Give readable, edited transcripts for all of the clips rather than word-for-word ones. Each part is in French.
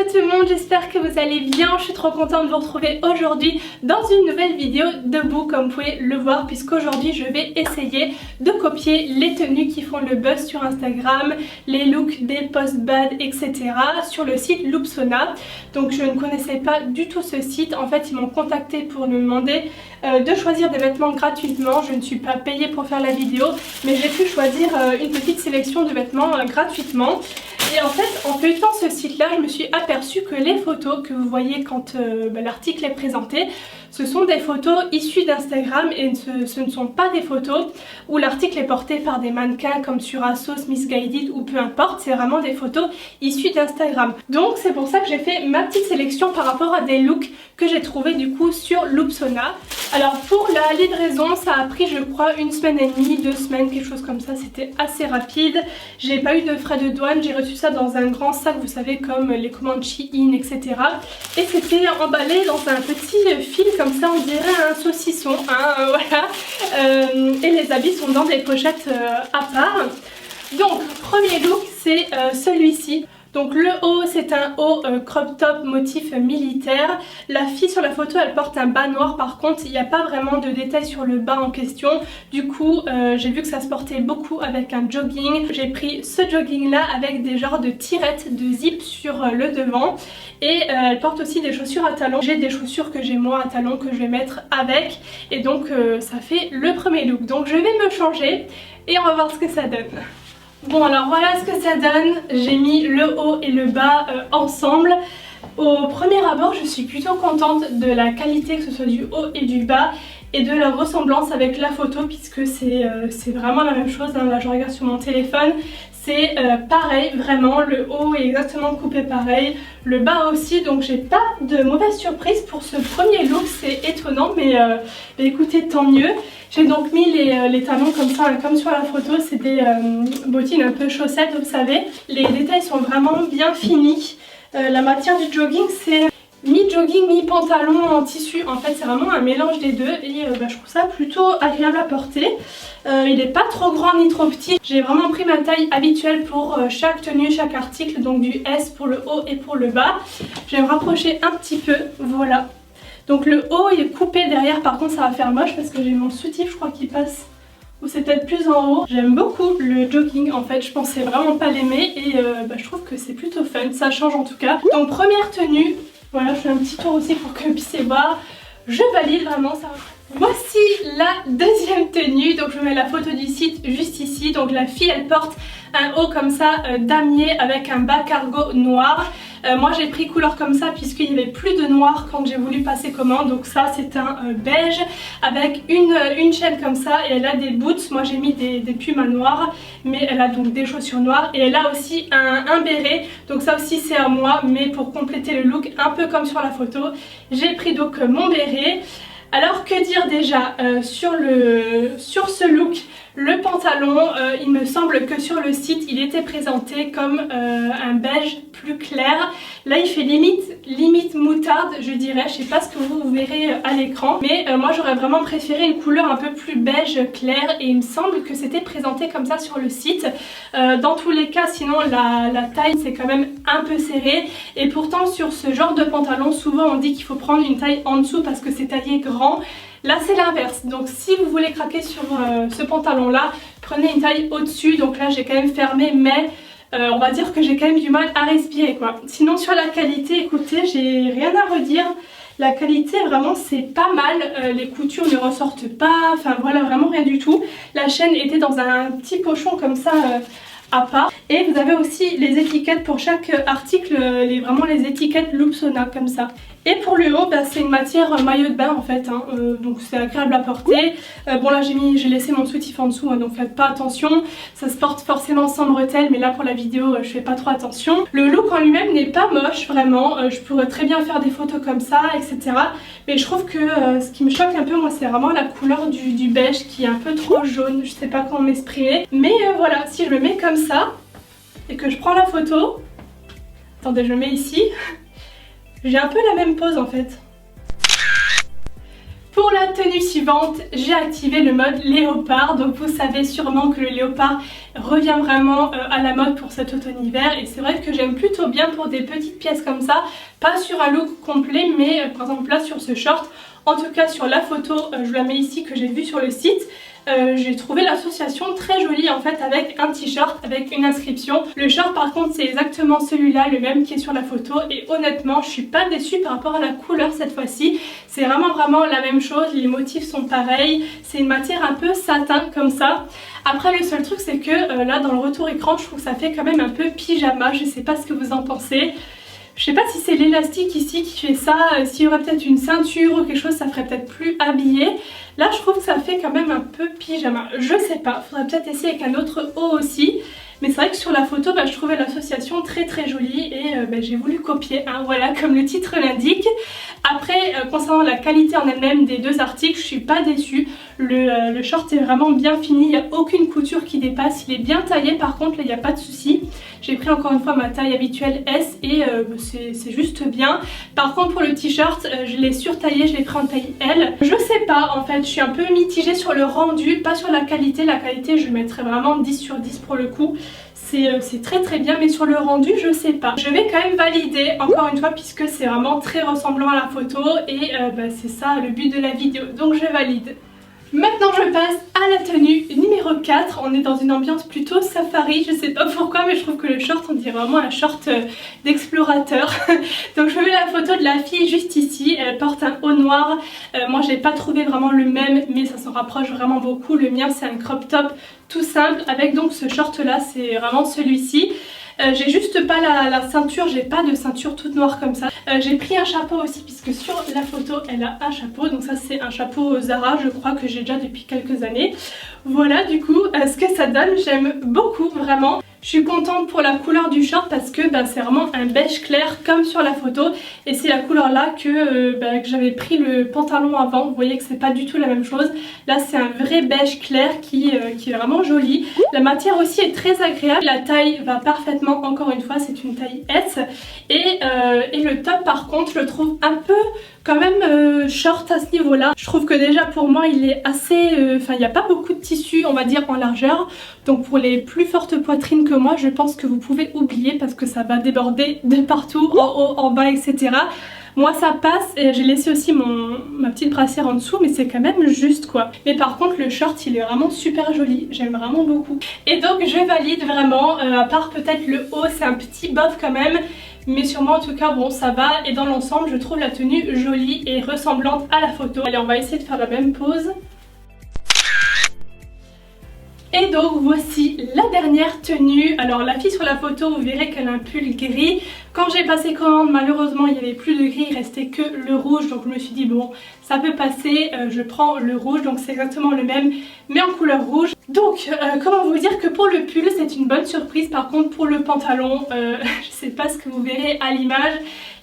tout le monde, j'espère que vous allez bien. Je suis trop contente de vous retrouver aujourd'hui dans une nouvelle vidéo debout comme vous pouvez le voir, puisqu'aujourd'hui je vais essayer de copier les tenues qui font le buzz sur Instagram, les looks des post-bad, etc. sur le site Loopsona. Donc je ne connaissais pas du tout ce site. En fait ils m'ont contacté pour me demander de choisir des vêtements gratuitement. Je ne suis pas payée pour faire la vidéo, mais j'ai pu choisir une petite sélection de vêtements gratuitement. Et en fait, en feuilletant ce site-là, je me suis aperçue que les photos que vous voyez quand l'article est présenté, ce sont des photos issues d'Instagram et ce ne sont pas des photos où l'article est porté par des mannequins comme sur Asos, Missguided ou peu importe. C'est vraiment des photos issues d'Instagram. Donc c'est pour ça que j'ai fait ma petite sélection par rapport à des looks que j'ai trouvé du coup sur Loopsona. Alors pour la livraison, ça a pris je crois 1 semaine et demie, 2 semaines, quelque chose comme ça. C'était assez rapide. J'ai pas eu de frais de douane, j'ai reçu ça dans un grand sac, vous savez, comme les commandes Shein, etc. Et c'était emballé dans un petit film comme ça, on dirait un saucisson, hein, voilà. Et les habits sont dans des pochettes à part. Donc premier look, c'est celui-ci. Donc le haut, c'est un haut crop top motif militaire. La fille sur la photo, elle porte un bas noir. Par contre, il n'y a pas vraiment de détails sur le bas en question. Du coup, j'ai vu que ça se portait beaucoup avec un jogging. J'ai pris ce jogging là avec des genres de tirettes de zip sur le devant. Et elle porte aussi des chaussures à talons. J'ai des chaussures que j'ai moi à talons que je vais mettre avec. Et donc ça fait le premier look. Donc je vais me changer et on va voir ce que ça donne. Bon alors voilà ce que ça donne, j'ai mis le haut et le bas ensemble. Au premier abord je suis plutôt contente de la qualité, que ce soit du haut et du bas, et de la ressemblance avec la photo, puisque c'est vraiment la même chose, hein. Là je regarde sur mon téléphone, c'est pareil, vraiment le haut est exactement coupé pareil, le bas aussi, donc j'ai pas de mauvaise surprise pour ce premier look. C'est étonnant mais écoutez, tant mieux. J'ai donc mis les talons comme ça, comme sur la photo, c'est des bottines un peu chaussettes, vous savez. Les détails sont vraiment bien finis. La matière du jogging, c'est mi-jogging, mi-pantalon en tissu. En fait, c'est vraiment un mélange des deux et je trouve ça plutôt agréable à porter. Il n'est pas trop grand ni trop petit. J'ai vraiment pris ma taille habituelle pour chaque tenue, chaque article, donc du S pour le haut et pour le bas. Je vais me rapprocher un petit peu, voilà. Donc le haut il est coupé derrière, par contre ça va faire moche parce que j'ai mon soutif, je crois qu'il passe, ou c'est peut-être plus en haut. J'aime beaucoup le jogging, en fait je pensais vraiment pas l'aimer et je trouve que c'est plutôt fun, ça change en tout cas. Donc première tenue, voilà, je fais un petit tour aussi pour que vous puissiez voir, je valide vraiment ça. Voici la deuxième tenue, donc je mets la photo du site juste ici. Donc la fille elle porte un haut comme ça damier avec un bas cargo noir. Moi j'ai pris couleur comme ça puisqu'il n'y avait plus de noir quand j'ai voulu passer commande. Donc ça c'est un beige avec une chaîne comme ça et elle a des boots. Moi j'ai mis des pumas noirs, mais elle a donc des chaussures noires et elle a aussi un béret. Donc ça aussi c'est à moi, mais pour compléter le look un peu comme sur la photo, j'ai pris donc mon béret. Alors que dire déjà sur ce look, le pantalon, il me semble que sur le site il était présenté comme un beige plus clair. Là il fait limite moutarde je dirais, je sais pas ce que vous verrez à l'écran, mais moi j'aurais vraiment préféré une couleur un peu plus beige clair et il me semble que c'était présenté comme ça sur le site. Dans tous les cas sinon la taille c'est quand même un peu serré et pourtant sur ce genre de pantalon souvent on dit qu'il faut prendre une taille en dessous parce que c'est taillé grand. Là c'est l'inverse, donc si vous voulez craquer sur ce pantalon là, prenez une taille au-dessus. Donc là j'ai quand même fermé, mais on va dire que j'ai quand même du mal à respirer quoi. Sinon sur la qualité, écoutez, j'ai rien à redire. La qualité vraiment c'est pas mal, les coutures ne ressortent pas, enfin voilà, vraiment rien du tout. La chaîne était dans un petit pochon comme ça à part. Et vous avez aussi les étiquettes pour chaque article, vraiment les étiquettes Loopsona comme ça. Et pour le haut, c'est une matière maillot de bain en fait, hein, donc c'est agréable à porter. Bon là j'ai laissé mon soutif en dessous, hein, donc faites pas attention. Ça se porte forcément sans bretelles, mais là pour la vidéo je fais pas trop attention. Le look en lui-même n'est pas moche vraiment, je pourrais très bien faire des photos comme ça, etc. Mais je trouve que ce qui me choque un peu moi c'est vraiment la couleur du beige qui est un peu trop jaune, je sais pas comment m'exprimer. Mais voilà, si je le mets comme ça et que je prends la photo, attendez je le mets ici. J'ai un peu la même pose en fait. Pour la tenue suivante, j'ai activé le mode léopard. Donc vous savez sûrement que le léopard revient vraiment à la mode pour cet automne-hiver. Et c'est vrai que j'aime plutôt bien pour des petites pièces comme ça. Pas sur un look complet, mais par exemple là sur ce short. En tout cas sur la photo, je vous la mets ici que j'ai vue sur le site. J'ai trouvé l'association très jolie en fait avec un t-shirt avec une inscription. Le short par contre c'est exactement celui-là, le même qui est sur la photo, et honnêtement je suis pas déçue par rapport à la couleur cette fois-ci. C'est vraiment la même chose, les motifs sont pareils, c'est une matière un peu satin comme ça. Après le seul truc c'est que là dans le retour écran je trouve que ça fait quand même un peu pyjama, je sais pas ce que vous en pensez. Je sais pas si c'est l'élastique ici qui fait ça, s'il y aurait peut-être une ceinture ou quelque chose ça ferait peut-être plus habillé. Là je trouve que ça fait quand même un peu pyjama, je sais pas, faudrait peut-être essayer avec un autre haut aussi. Mais c'est vrai que sur la photo je trouvais l'association très jolie et j'ai voulu copier, hein, voilà comme le titre l'indique. Après concernant la qualité en elle-même des deux articles, je suis pas déçue. Le short est vraiment bien fini, il n'y a aucune couture qui dépasse, il est bien taillé par contre, là il n'y a pas de souci. J'ai pris encore une fois ma taille habituelle S et c'est juste bien. Par contre pour le t-shirt, je l'ai surtaillé, je l'ai pris en taille L. Je sais pas en fait, je suis un peu mitigée sur le rendu, pas sur la qualité. La qualité je mettrais vraiment 10 sur 10 pour le coup. C'est très bien, mais sur le rendu je sais pas. Je vais quand même valider encore une fois puisque c'est vraiment très ressemblant à la photo et c'est ça le but de la vidéo, donc je valide. Maintenant je passe à la tenue numéro 4, on est dans une ambiance plutôt safari, je sais pas pourquoi mais je trouve que le short on dirait vraiment un short d'explorateur. Donc je mets la photo de la fille juste ici, elle porte un haut noir, moi j'ai pas trouvé vraiment le même mais ça s'en rapproche vraiment beaucoup. Le mien c'est un crop top tout simple avec donc ce short là, c'est vraiment celui-ci. J'ai juste pas la ceinture, j'ai pas de ceinture toute noire comme ça. J'ai pris un chapeau aussi puisque sur la photo elle a un chapeau. Donc ça c'est un chapeau Zara, je crois que j'ai déjà depuis quelques années. Voilà du coup ce que ça donne, j'aime beaucoup vraiment. Je suis contente pour la couleur du short parce que c'est vraiment un beige clair comme sur la photo. Et c'est la couleur là que j'avais pris le pantalon avant. Vous voyez que c'est pas du tout la même chose. Là c'est un vrai beige clair qui est vraiment joli. La matière aussi est très agréable. La taille va parfaitement, encore une fois c'est une taille S. Et le top par contre je le trouve un peu quand même short à ce niveau là. Je trouve que déjà pour moi il est assez... il n'y a pas beaucoup de tissu on va dire en largeur. Donc pour les plus fortes poitrines que moi je pense que vous pouvez oublier parce que ça va déborder de partout, en haut, en bas, etc. Moi ça passe et j'ai laissé aussi ma petite brassière en dessous mais c'est quand même juste quoi. Mais par contre le short il est vraiment super joli, j'aime vraiment beaucoup. Et donc je valide vraiment, à part peut-être le haut c'est un petit bof quand même. Mais sur moi en tout cas bon ça va et dans l'ensemble je trouve la tenue jolie et ressemblante à la photo. Allez on va essayer de faire la même pose. Et donc voici la dernière tenue. Alors la fille sur la photo vous verrez qu'elle a un pull gris. Quand j'ai passé commande malheureusement il n'y avait plus de gris, il restait que le rouge. Donc je me suis dit bon ça peut passer, je prends le rouge. Donc c'est exactement le même mais en couleur rouge. Donc comment vous dire que pour le pull c'est une bonne surprise. Par contre pour le pantalon je sais pas ce que vous verrez à l'image.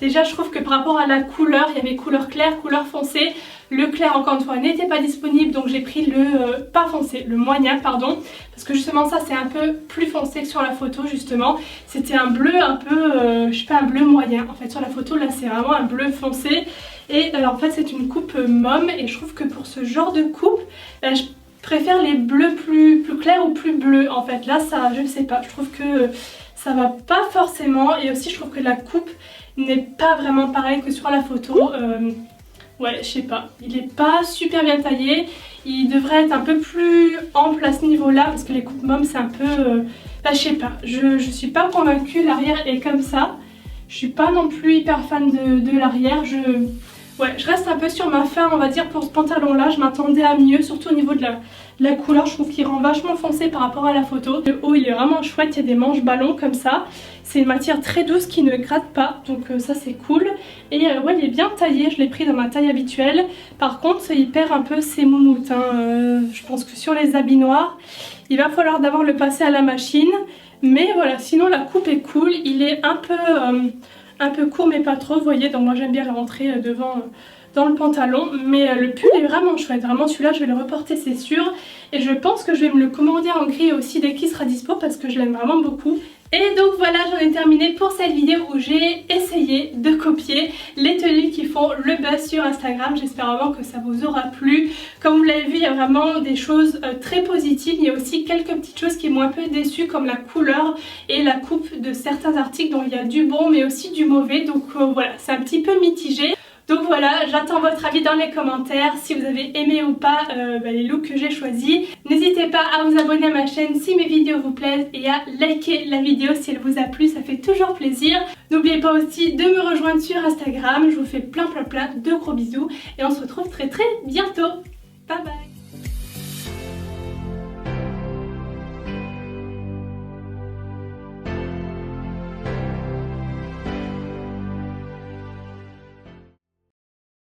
Déjà je trouve que par rapport à la couleur, il y avait couleur claire, couleur foncée. Le clair encore une fois n'était pas disponible donc j'ai pris le pas foncé, le moyen pardon. Parce que justement ça c'est un peu plus foncé que sur la photo justement. C'était un bleu un peu, je sais pas, un bleu moyen. En fait sur la photo là c'est vraiment un bleu foncé. Et en fait c'est une coupe môme et je trouve que pour ce genre de coupe, je préfère les bleus plus clairs ou plus bleus en fait. Là ça je sais pas, je trouve que ça va pas forcément et aussi je trouve que la coupe n'est pas vraiment pareille que sur la photo. Ouais, je sais pas, il est pas super bien taillé, il devrait être un peu plus ample à ce niveau là parce que les coupes mômes c'est un peu... je sais pas, je suis pas convaincue, l'arrière est comme ça, je suis pas non plus hyper fan de l'arrière, je reste un peu sur ma faim on va dire pour ce pantalon là, je m'attendais à mieux, surtout au niveau de la couleur, je trouve qu'il rend vachement foncé par rapport à la photo. Le haut il est vraiment chouette, il y a des manches ballons comme ça. C'est une matière très douce qui ne gratte pas, donc ça c'est cool. Et ouais il est bien taillé, je l'ai pris dans ma taille habituelle. Par contre il perd un peu ses moumoutes, hein. Je pense que sur les habits noirs, il va falloir d'abord le passer à la machine. Mais voilà, sinon la coupe est cool, il est un peu court mais pas trop, vous voyez, donc moi j'aime bien le rentrer devant... dans le pantalon, mais le pull est vraiment chouette, vraiment celui-là je vais le reporter c'est sûr et je pense que je vais me le commander en gris aussi dès qu'il sera dispo parce que je l'aime vraiment beaucoup Et donc voilà, j'en ai terminé pour cette vidéo où j'ai essayé de copier les tenues qui font le buzz sur Instagram. J'espère vraiment que ça vous aura plu. Comme vous l'avez vu, il y a vraiment des choses très positives. Il y a aussi quelques petites choses qui m'ont un peu déçue, comme la couleur et la coupe de certains articles dont il y a du bon mais aussi du mauvais. Donc voilà, c'est un petit peu mitigé. Donc voilà, j'attends votre avis dans les commentaires, si vous avez aimé ou pas les looks que j'ai choisis. N'hésitez pas à vous abonner à ma chaîne si mes vidéos vous plaisent et à liker la vidéo si elle vous a plu, ça fait toujours plaisir. N'oubliez pas aussi de me rejoindre sur Instagram, je vous fais plein de gros bisous et on se retrouve très bientôt. Bye bye.